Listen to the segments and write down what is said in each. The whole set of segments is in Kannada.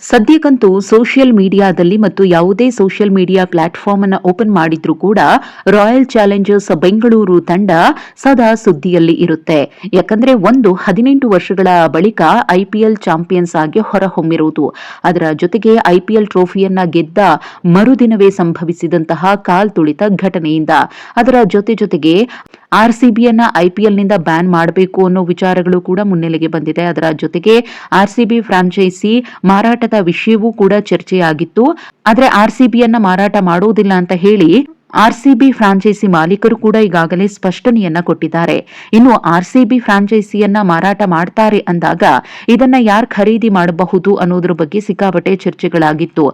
ಸದ್ಯಕ್ಕಂತೂ ಸೋಷಿಯಲ್ ಮೀಡಿಯಾದಲ್ಲಿ ಮತ್ತು ಯಾವುದೇ ಸೋಷಿಯಲ್ ಮೀಡಿಯಾ ಪ್ಲಾಟ್ಫಾರ್ಮ್ ಅನ್ನು ಓಪನ್ ಮಾಡಿದ್ರೂ ಕೂಡ ರಾಯಲ್ ಚಾಲೆಂಜರ್ಸ್ ಬೆಂಗಳೂರು ತಂಡ ಸದಾ ಸುದ್ದಿಯಲ್ಲಿ ಇರುತ್ತೆ. ಯಾಕಂದ್ರೆ 18 ವರ್ಷಗಳ ಬಳಿಕ ಐಪಿಎಲ್ ಚಾಂಪಿಯನ್ಸ್ ಆಗಿ ಹೊರಹೊಮ್ಮಿರುವುದು, ಅದರ ಜೊತೆಗೆ ಐಪಿಎಲ್ ಟ್ರೋಫಿಯನ್ನ ಗೆದ್ದ ಮರುದಿನವೇ ಸಂಭವಿಸಿದಂತಹ ಕಾಲ್ತುಳಿತ ಘಟನೆಯಿಂದ, ಅದರ ಜೊತೆಗೆ ಆರ್ಸಿಬಿಯನ್ನ ಐಪಿಎಲ್ನಿಂದ ಬ್ಯಾನ್ ಮಾಡಬೇಕು ಅನ್ನೋ ವಿಚಾರಗಳು ಕೂಡ ಮುನ್ನೆಲೆಗೆ ಬಂದಿದೆ. ಅದರ ಜೊತೆಗೆ ಆರ್ಸಿಬಿ ಫ್ರಾಂಚೈಸಿ ಮಾರಾಟದ ವಿಷಯವೂ ಕೂಡ ಚರ್ಚೆಯಾಗಿತ್ತು. ಆದ್ರೆ ಆರ್ಸಿಬಿಯನ್ನ ಮಾರಾಟ ಮಾಡುವುದಿಲ್ಲ ಅಂತ ಹೇಳಿ ಆರ್ಸಿಬಿ ಫ್ರಾಂಚೈಸಿ ಮಾಲೀಕರು ಕೂಡ ಈಗಾಗಲೇ ಸ್ಪಷ್ಟನೆಯನ್ನ ಕೊಟ್ಟಿದ್ದಾರೆ. ಇನ್ನು ಆರ್ಸಿಬಿ ಫ್ರಾಂಚೈಸಿಯನ್ನ ಮಾರಾಟ ಮಾಡ್ತಾರೆ ಅಂದಾಗ ಇದನ್ನ ಯಾರು ಖರೀದಿ ಮಾಡಬಹುದು ಅನ್ನೋದ್ರ ಬಗ್ಗೆ ಸಿಕ್ಕಾಪಟ್ಟೆ ಚರ್ಚೆಗಳಾಗಿತ್ತು.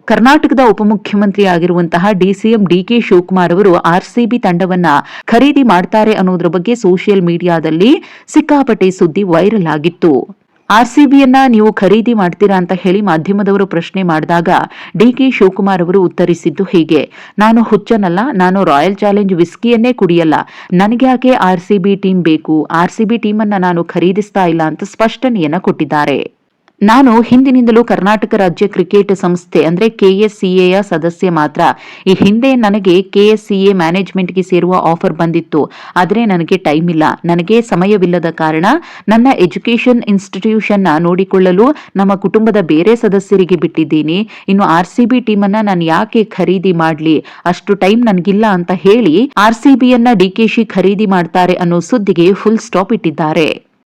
ಕರ್ನಾಟಕದ ಉಪಮುಖ್ಯಮಂತ್ರಿ ಆಗಿರುವಂತಹ ಡಿಸಿಎಂ ಡಿಕೆ ಶಿವಕುಮಾರ್ ಅವರು ಆರ್ಸಿಬಿ ತಂಡವನ್ನ ಖರೀದಿ ಮಾಡ್ತಾರೆ ಅನ್ನೋದ್ರ ಬಗ್ಗೆ ಸೋಷಿಯಲ್ ಮೀಡಿಯಾದಲ್ಲಿ ಸಿಕ್ಕಾಪಟ್ಟೆ ಸುದ್ದಿ ವೈರಲ್ ಆಗಿತ್ತು. ಆರ್ಸಿಬಿಯನ್ನ ನೀವು ಖರೀದಿ ಮಾಡ್ತೀರಾ ಅಂತ ಹೇಳಿ ಮಾಧ್ಯಮದವರು ಪ್ರಶ್ನೆ ಮಾಡಿದಾಗ ಡಿಕೆ ಶಿವಕುಮಾರ್ ಅವರು ಉತ್ತರಿಸಿದ್ದು ಹೀಗೆ: ನಾನು ಹುಚ್ಚನಲ್ಲ, ನಾನು ರಾಯಲ್ ಚಾಲೆಂಜ್ ವಿಸ್ಕಿಯನ್ನೇ ಕುಡಿಯಲ್ಲ, ನನಗೆ ಯಾಕೆ ಆರ್ಸಿಬಿ ಟೀಮ್ ಬೇಕು, ಆರ್ಸಿಬಿ ಟೀಮ್ ಅನ್ನ ನಾನು ಖರೀದಿಸ್ತಾ ಇಲ್ಲ ಅಂತ ಸ್ಪಷ್ಟನೆಯನ್ನ ಕೊಟ್ಟಿದ್ದಾರೆ. ನಾನು ಹಿಂದಿನಿಂದಲೂ ಕರ್ನಾಟಕ ರಾಜ್ಯ ಕ್ರಿಕೆಟ್ ಸಂಸ್ಥೆ ಅಂದ್ರೆ ಕೆಎಸ್ಸಿಎಯ ಸದಸ್ಯ ಮಾತ್ರ. ಈ ಹಿಂದೆ ನನಗೆ ಕೆಎಸ್ಸಿಎ ಮ್ಯಾನೇಜ್ಮೆಂಟ್ಗೆ ಸೇರುವ ಆಫರ್ ಬಂದಿತ್ತು, ಆದರೆ ನನಗೆ ಟೈಮ್ ಇಲ್ಲ, ನನಗೆ ಸಮಯವಿಲ್ಲದ ಕಾರಣ ನನ್ನ ಎಜುಕೇಶನ್ ಇನ್ಸ್ಟಿಟ್ಯೂಷನ್ ನೋಡಿಕೊಳ್ಳಲು ನಮ್ಮ ಕುಟುಂಬದ ಬೇರೆ ಸದಸ್ಯರಿಗೆ ಬಿಟ್ಟಿದ್ದೀನಿ. ಇನ್ನು ಆರ್ಸಿಬಿ ಟೀಮ್ ಅನ್ನ ನಾನು ಯಾಕೆ ಖರೀದಿ ಮಾಡ್ಲಿ, ಅಷ್ಟು ಟೈಮ್ ನನಗಿಲ್ಲ ಅಂತ ಹೇಳಿ ಆರ್ಸಿಬಿಯನ್ನ ಡಿಕೆಶಿ ಖರೀದಿ ಮಾಡ್ತಾರೆ ಅನ್ನೋ ಸುದ್ದಿಗೆ ಫುಲ್ ಸ್ಟಾಪ್ ಇಟ್ಟಿದ್ದಾರೆ.